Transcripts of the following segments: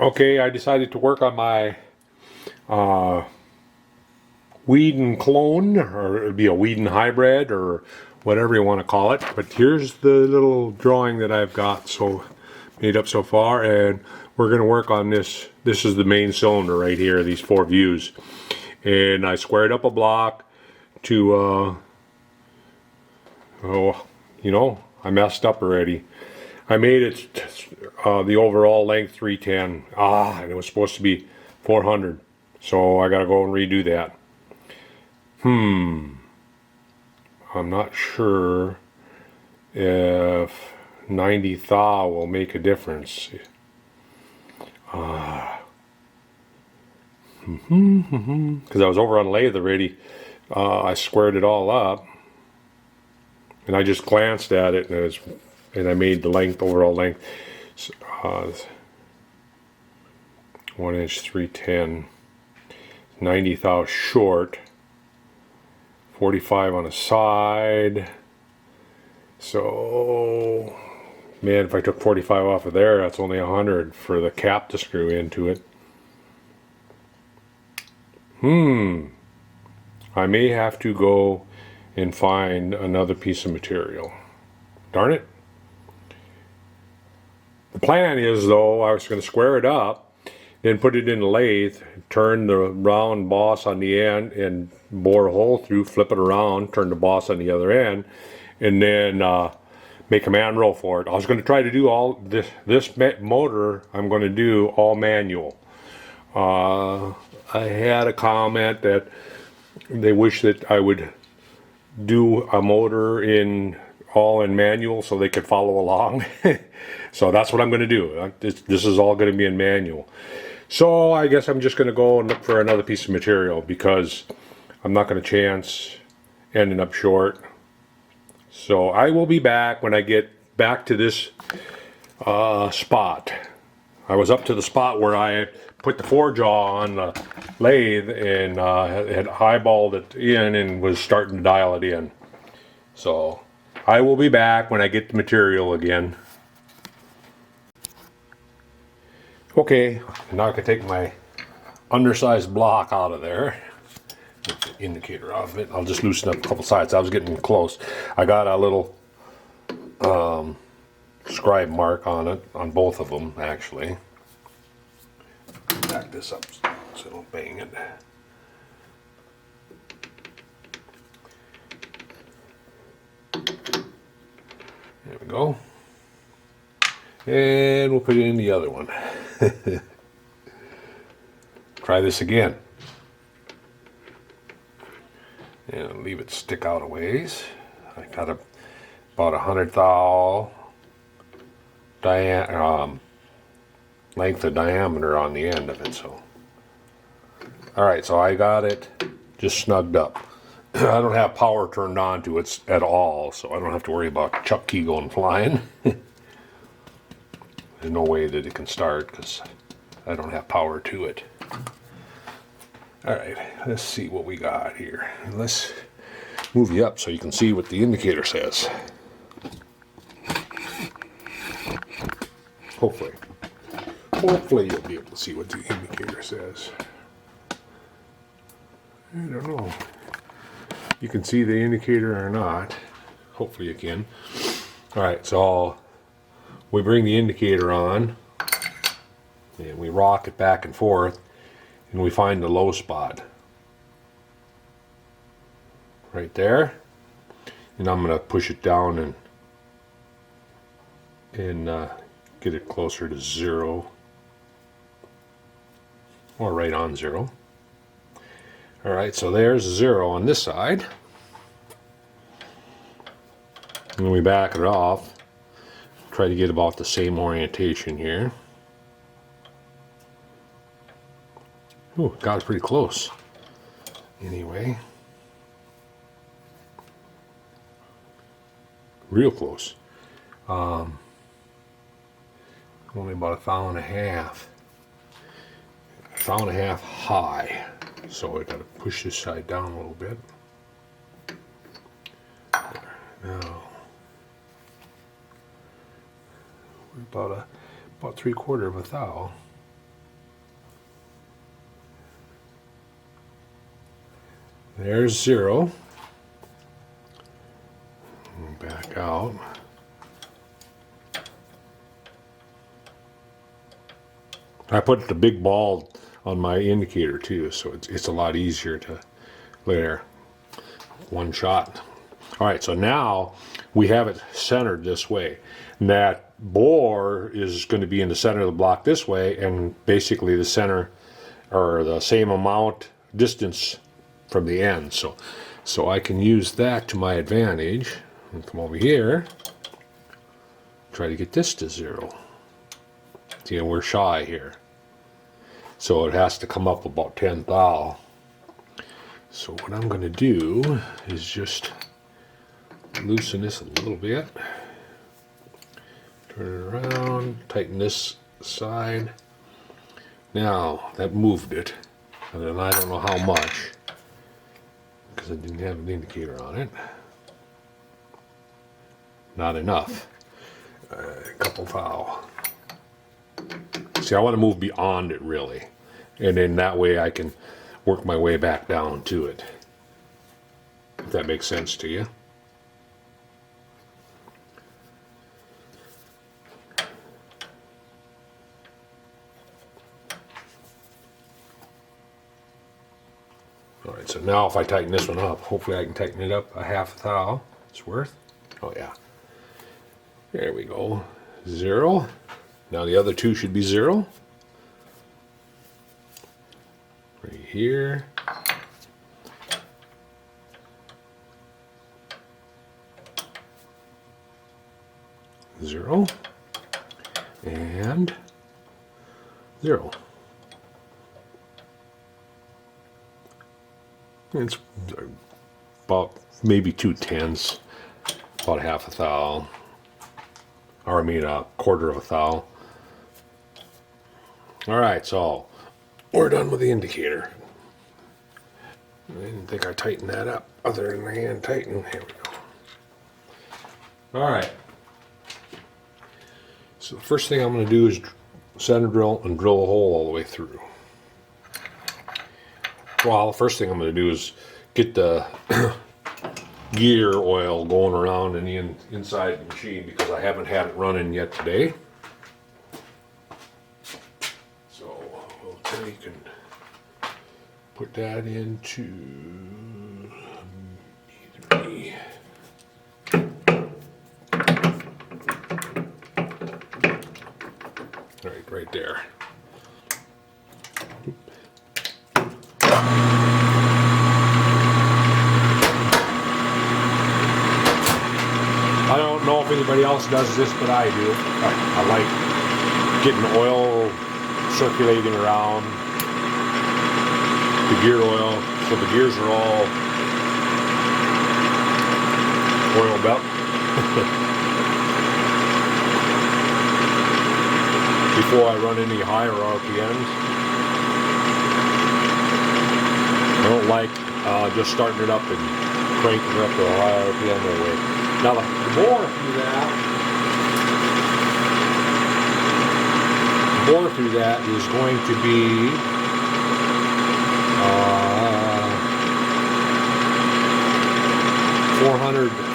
Okay, I decided to work on my Whedon clone, or it'd be a Whedon hybrid, or whatever you want to call it. But here's the little drawing that I've got made up so far, and we're going to work on this. This is the main cylinder right here, these four views. And I squared up a block to, I messed up already. I made it the overall length 310. And it was supposed to be 400. So I gotta go and redo that. I'm not sure if 90 thaw will make a difference. Because I was over on lathe already. I squared it all up. And I just glanced at it, and I made the length, overall length, 1 inch 310, 90 thou short, 45 on a side. So, man, if I took 45 off of there, that's only 100 for the cap to screw into it. I may have to go and find another piece of material. Darn it. The plan is, though, I was going to square it up, then put it in the lathe, turn the round boss on the end, and bore a hole through, flip it around, turn the boss on the other end, and then make a man roll for it. I was going to try to do all this motor, I'm going to do all manual. I had a comment that they wish that I would do a motor all in manual so they could follow along. So that's what I'm going to do. This is all going to be in manual. So I guess I'm just going to go and look for another piece of material because I'm not going to chance ending up short. So I will be back when I get back to this spot. I was up to the spot where I put the four-jaw on the lathe and had eyeballed it in and was starting to dial it in. So I will be back when I get the material again. Okay, now I can take my undersized block out of there. Get the indicator out of it. I'll just loosen up a couple sides. I was getting close. I got a little scribe mark on it, on both of them actually. Back this up so I don't bang it. There we go. And we'll put it in the other one. Try this again. And leave it stick out a ways. I got about 100 thou length of diameter on the end of it. So, all right. So I got it just snugged up. I don't have power turned on to it at all, so I don't have to worry about chuck key going flying. There's no way that it can start because I don't have power to it. Alright, let's see what we got here. Let's move you up so you can see what the indicator says. Hopefully you'll be able to see what the indicator says. I don't know. You can see the indicator or not. Hopefully you can. Alright, so we bring the indicator on and we rock it back and forth and we find the low spot right there, and I'm going to push it down and get it closer to 0 or right on 0. Alright, so there's 0 on this side. And we back it off. Try to get about the same orientation here. Ooh, got it pretty close. Anyway. Real close. Only about 1.5 thou. 1.5 thou high. So I gotta push this side down a little bit. There. Now we're about 3/4 of a thou. There's 0. Back out. I put the big ball on my indicator too, so it's a lot easier to there. One shot. All right, so now we have it centered this way. And that bore is going to be in the center of the block this way, and basically the center or the same amount distance from the end. So I can use that to my advantage. And come over here, try to get this to 0. See, we're shy here. So it has to come up about 10 thou. So what I'm going to do is just loosen this a little bit. Turn it around, tighten this side. Now, that moved it. And then I don't know how much, because I didn't have an indicator on it. Not enough. A couple thou. See, I want to move beyond it really. And then that way I can work my way back down to it. If that makes sense to you. Alright, so now if I tighten this one up, hopefully I can tighten it up a half thou. It's worth. Oh yeah. There we go. 0. Now the other two should be 0. Right here. Zero. And 0. It's about maybe 2/10, about half a thou. Or I mean a quarter of a thou. Alright, so we're done with the indicator. I didn't think I tightened that up other than the hand tighten. Here we go. Alright. So the first thing I'm going to do is center drill and drill a hole all the way through. Well, the first thing I'm going to do is get the gear oil going around in the inside the machine, because I haven't had it running yet today. So we'll take and put that into B3. Right there. I don't know if anybody else does this, but I do. I like getting oil circulating around the gear oil, so the gears are all oiled up. Before I run any higher RPMs. I don't like just starting it up and cranking it up to a high RPM that way. Now the bore through that is going to be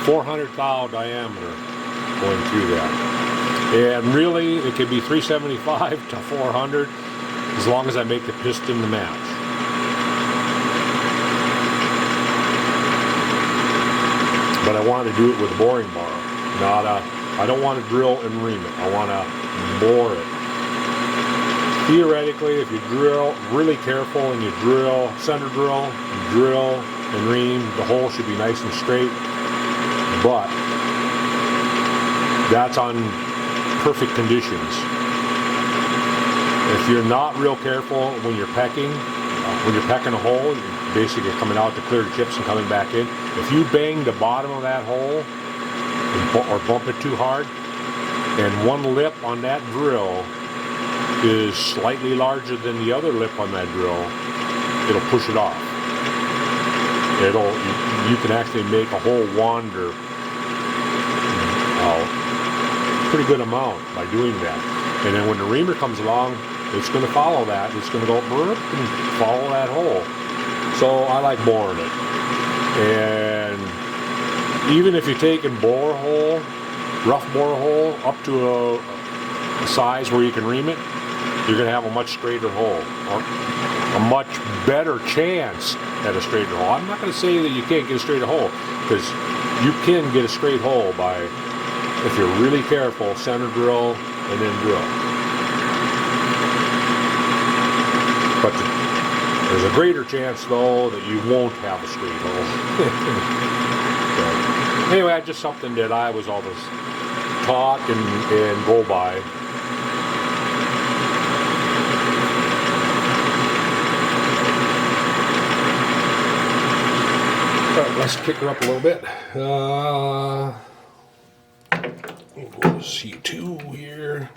400 thou diameter going through that. And really, it could be 375 to 400 as long as I make the piston to match. But I want to do it with a boring bar. I don't want to drill and ream it. I want to bore it. Theoretically, if you drill really careful and you drill, center drill and ream, the hole should be nice and straight. But that's on perfect conditions. If you're not real careful when you're pecking a hole, you're basically coming out to clear the chips and coming back in. If you bang the bottom of that hole or bump it too hard, and one lip on that drill is slightly larger than the other lip on that drill, it'll push it off. You can actually make a hole wander pretty good amount by doing that. And then when the reamer comes along, it's going to follow that. It's going to go burp and follow that hole. So I like boring it. And even if you're taking borehole, rough borehole, up to a size where you can ream it, you're going to have a much straighter hole, or a much better chance at a straighter hole. I'm not going to say that you can't get a straighter hole, because you can get a straight hole by, if you're really careful, center drill and then drill. But there's a greater chance, though, that you won't have a straight hole. So, anyway, that's just something that I was always taught and go by. Alright, let's kick her up a little bit. We'll go to C2 here.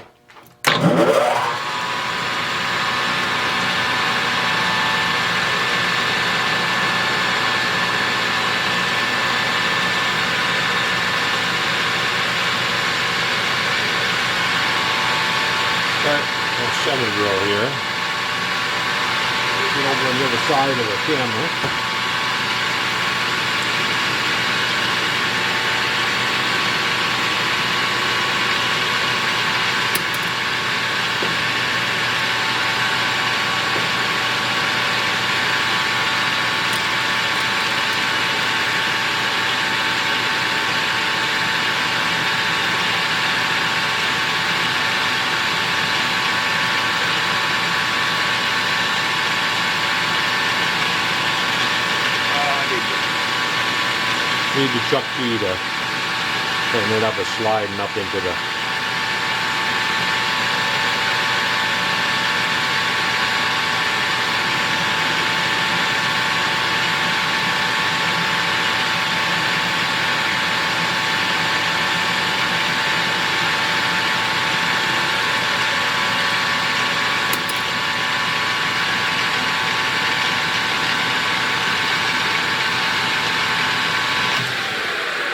Center drill here. Get over on the other side of the camera. Need the chuck key to turn it up and sliding up into the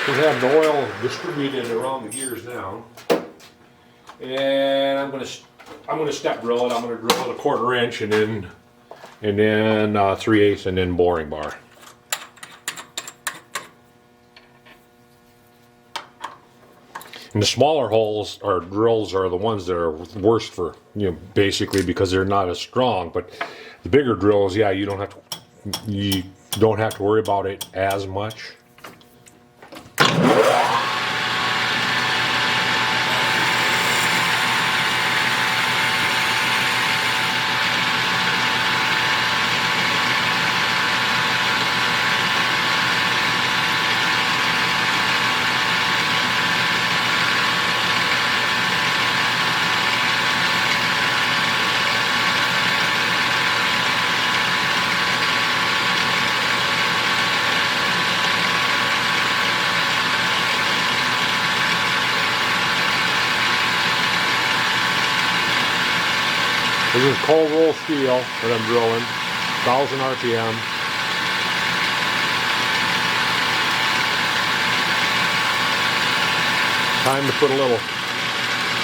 we have the oil distributed around the gears now, and I'm gonna step drill it. I'm gonna drill it a 1/4 inch, and then 3/8, and then boring bar. And the smaller holes or drills are the ones that are worst for, basically because they're not as strong. But the bigger drills, yeah, you don't have to worry about it as much. This is cold roll steel that I'm drilling, 1000 RPM. Time to put a little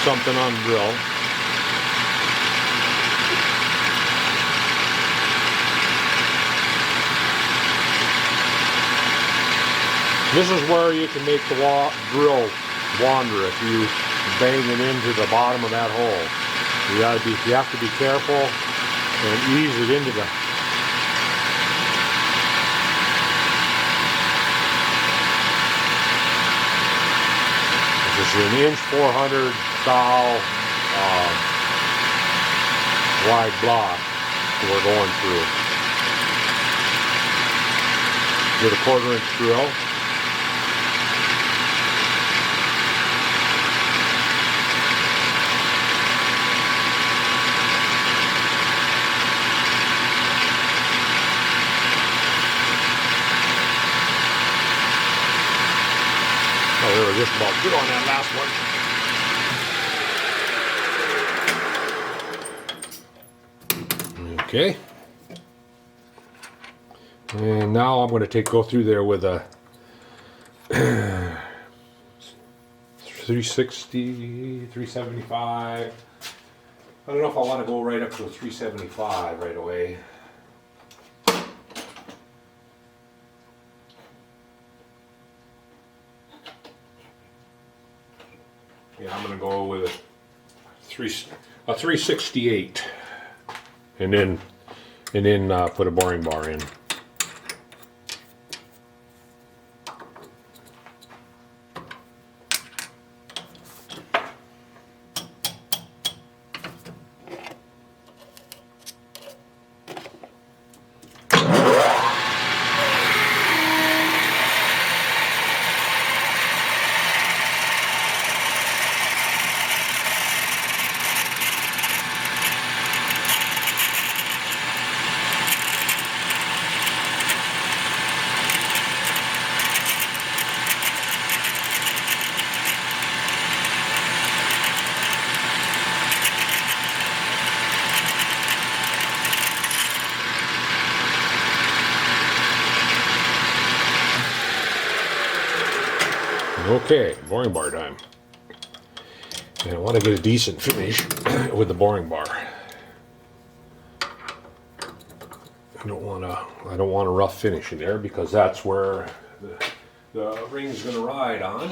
something on the drill. This is where you can make the drill wander if you bang it into the bottom of that hole. You have to be careful and ease it into the. This is an inch 400 thou wide block that we're going through. With a 1/4 inch drill. Oh, we were just about good on that last one. Okay. And now I'm going to go through there with a 360, 375. I don't know if I want to go right up to a 375 right away. to go with a 368, and then put a boring bar in. Okay, boring bar time. And I want to get a decent finish with the boring bar. I don't want a rough finish in there because that's where the ring's going to ride on.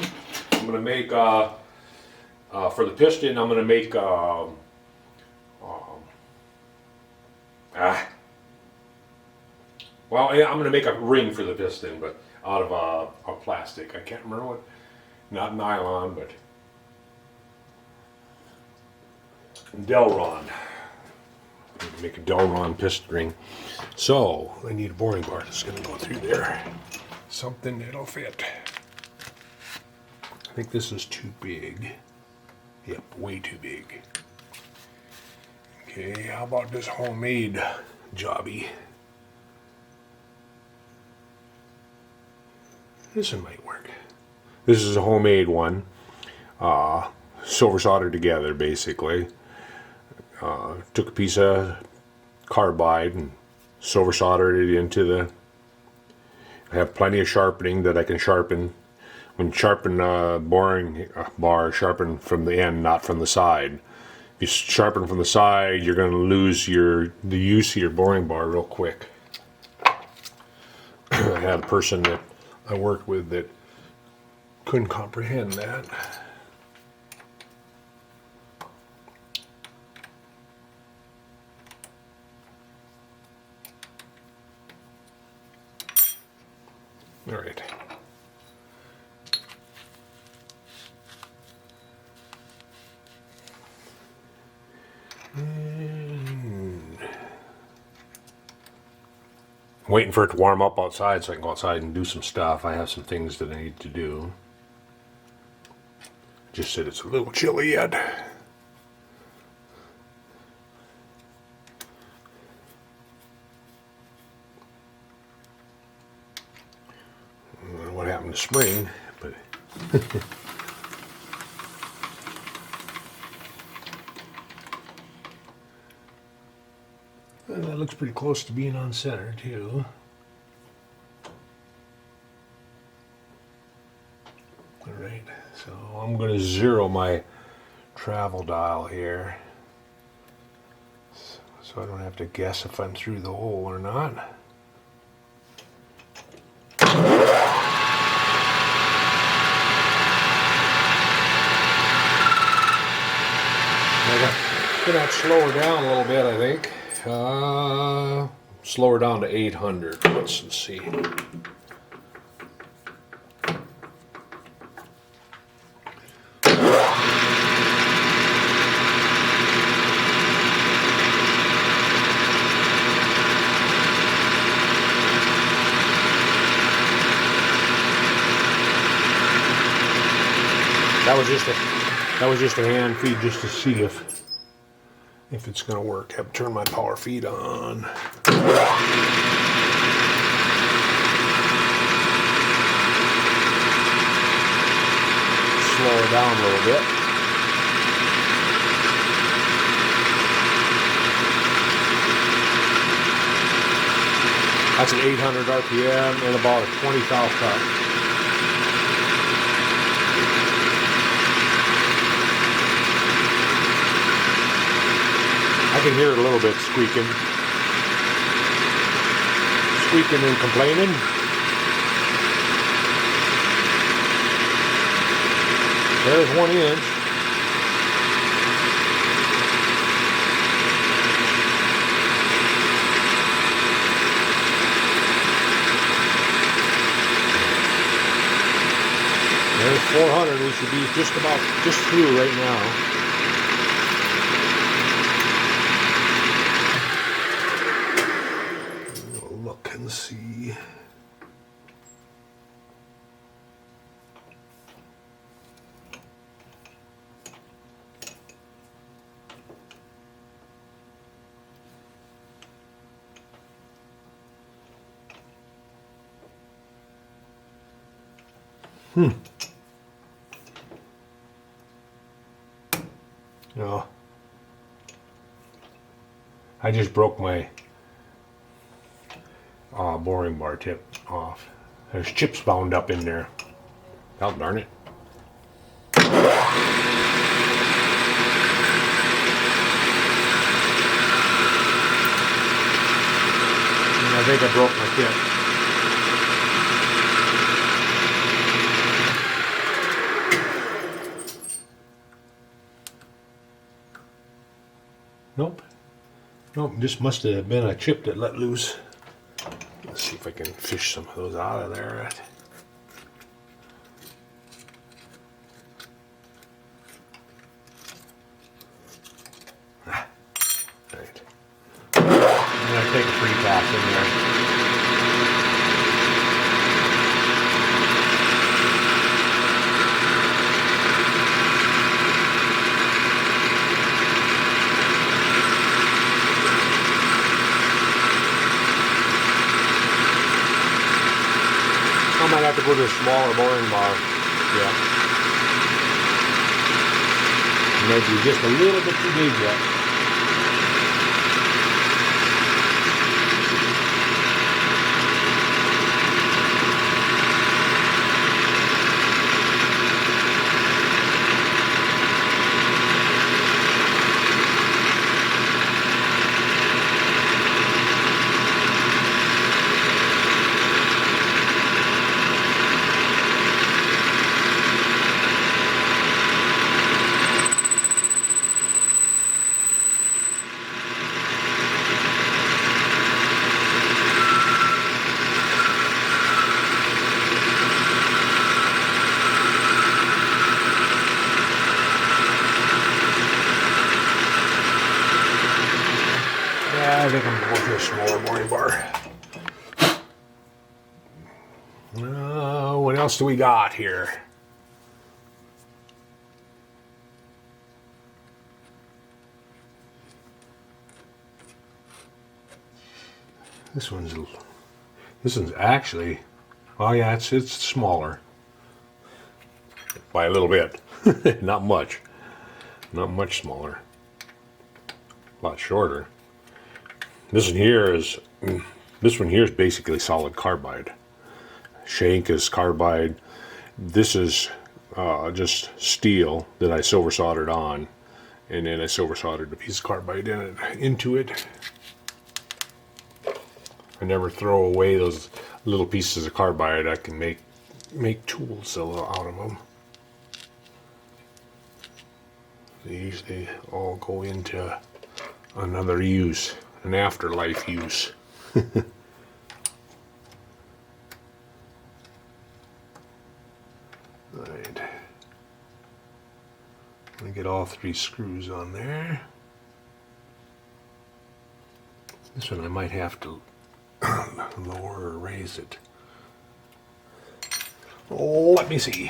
I'm going to make for the piston. I'm going to make well, yeah, I'm going to make a ring for the piston, but out of a plastic. I can't remember what. Not nylon, but Delron. Make a Delron piston ring. So I need a boring bar that's going to go through there. Something that'll fit. I think this is too big. Yep, way too big. Okay, how about this homemade jobby? This one might work. This is a homemade one, silver soldered together basically. Took a piece of carbide and silver soldered it into the. I have plenty of sharpening that I can sharpen. When sharpen boring bar, sharpen from the end, not from the side. If you sharpen from the side, you're going to lose the use of your boring bar real quick. I had a person that I worked with that couldn't comprehend that. All right. Waiting for it to warm up outside so I can go outside and do some stuff. I have some things that I need to do. Just said it's a little chilly yet. I don't know what happened to spring, but well, that looks pretty close to being on center too. All right, so I'm going to zero my travel dial here, so I don't have to guess if I'm through the hole or not. I'm going to slow her down a little bit, I think. Slow her down to 800. Let's see. That was just a hand feed just to see if it's going to work. I have to turn my power feed on. Slow it down a little bit. That's an 800 RPM and about a 20 thou cut. I can hear it a little bit squeaking and complaining. There's 1 inch. we should be just through right now. We'll look and see. No. I just broke my boring bar tip off. There's chips bound up in there. Oh, darn it. And I think I broke my tip. Nope. Nope, this must have been a chip that let loose. Let's see if I can fish some of those out of there. Right. I'm going to take a free pass in there. I might have to go to a smaller boring bar. Yeah. Maybe just a little bit too big yet. I think I'm going to a smaller boring bar. What else do we got here? This one's actually, oh yeah, it's smaller by a little bit. Not much smaller. A lot shorter. This one here is basically solid carbide. Shank is carbide. This is just steel that I silver soldered on, and then I silver soldered a piece of carbide into it. I never throw away those little pieces of carbide. I can make tools out of them. They usually all go into another use, an afterlife use. Right. I'm gonna get all 3 screws on there. This one I might have to lower or raise it. Let me see.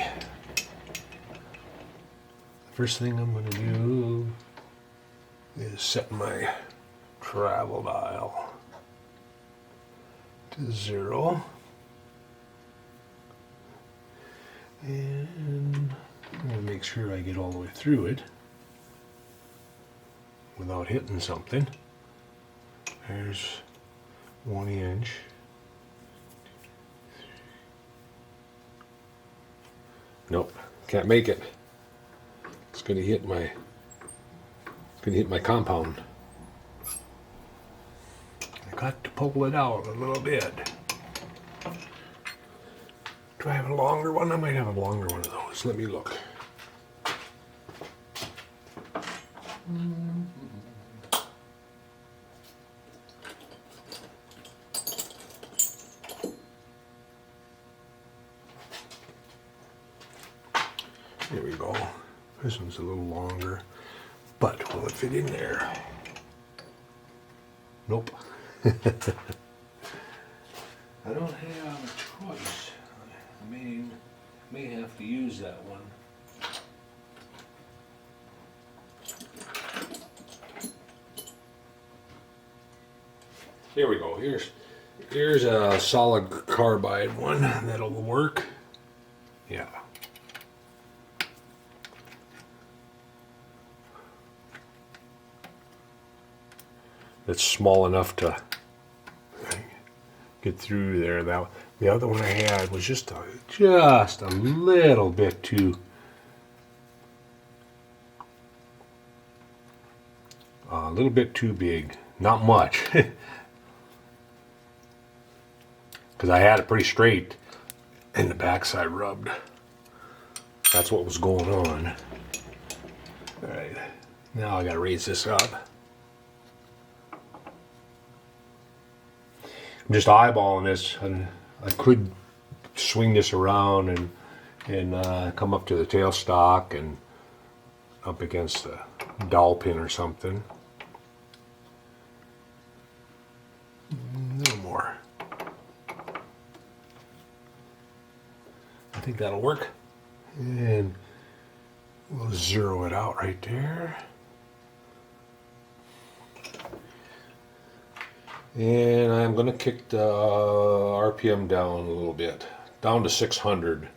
First thing I'm going to do is set my travel dial to 0. And I'm going to make sure I get all the way through it without hitting something. There's 1 inch. Nope, can't make it. It's gonna hit my compound. I got to pull it out a little bit. Do I have a longer one? I might have a longer one of those. Let me look. go. This one's a little longer, but will it fit in there? Nope. I don't have a choice. I may have to use that one. Here we go. Here's a solid carbide one that'll work. Yeah. It's small enough to get through there. The other one I had was just a little bit too big. Not much. Because I had it pretty straight and the backside rubbed. That's what was going on. Alright, now I gotta raise this up. I'm just eyeballing this, and I could swing this around and come up to the tailstock and up against the dowel pin or something. A little more. I think that'll work. And we'll zero it out right there. And I'm going to kick the RPM down a little bit, down to 600.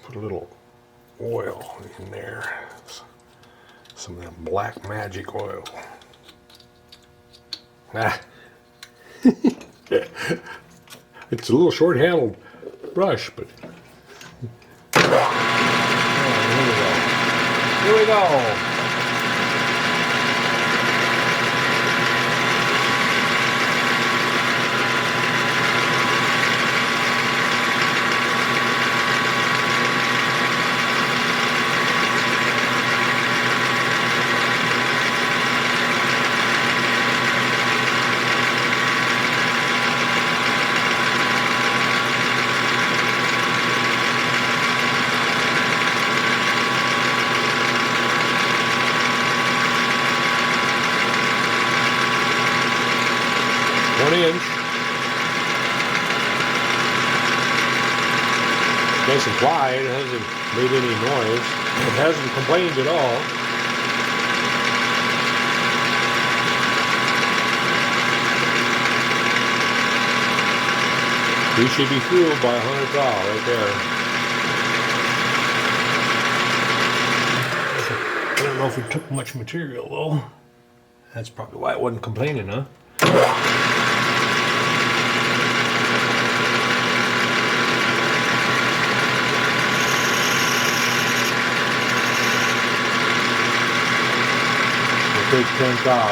Put a little oil in there, some of that black magic oil. It's a little short-handled brush, but here we go. Inch. Nice and quiet. It hasn't made any noise. It hasn't complained at all. We should be fueled by 100 thou right there. I don't know if we took much material though. That's probably why it wasn't complaining, huh? Take 10 thou.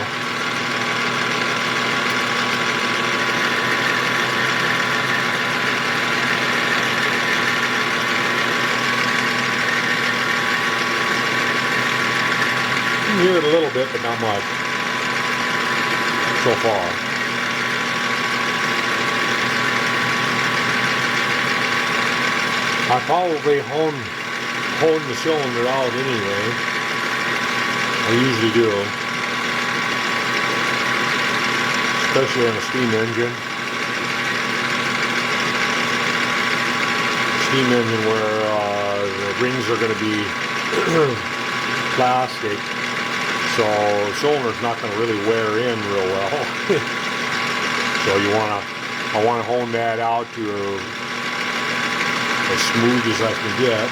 You can hear it a little bit, but not much so far. I probably hone the cylinder out anyway. I usually do, especially on a steam engine. Steam engine where the rings are going to be plastic, so the cylinder's not going to really wear in real well. So I want to hone that out to as smooth as I can get.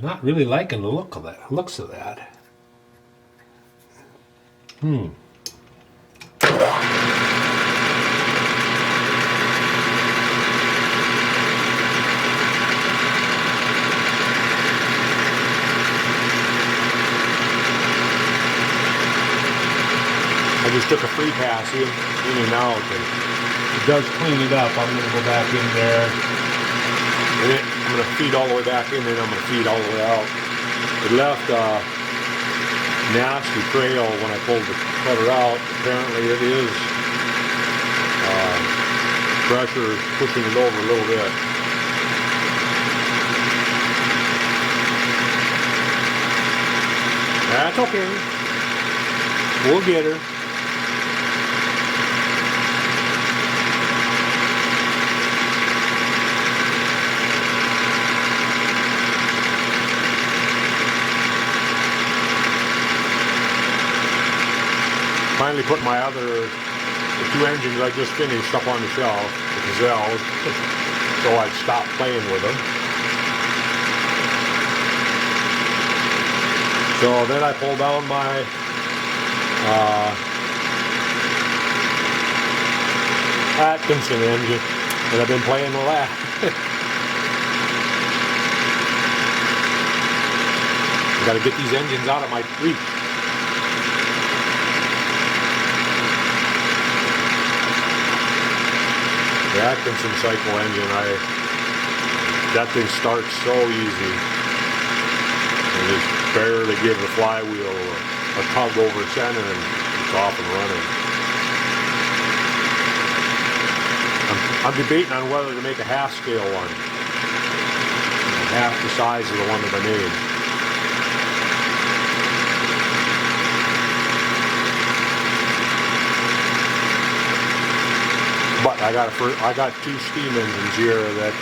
Not really liking the looks of that. just took a free pass in and out, and it does clean it up. I'm going to go back in there, and then I'm going to feed all the way back in, and I'm going to feed all the way out. It left a nasty trail when I pulled the cutter out. Apparently it is pressure pushing it over a little bit. That's okay. We'll get her. Finally put my the two engines I just finished up on the shelf, the gazelles, so I'd stop playing with them. So then I pulled down my Atkinson engine, and I've been playing with that. Got to get these engines out of my reach. The Atkinson cycle engine, that thing starts so easy. And just barely give the flywheel a tug over center and it's off and running. I'm debating on whether to make a half scale one. Half the size of the one that I made. But I got two steam engines here that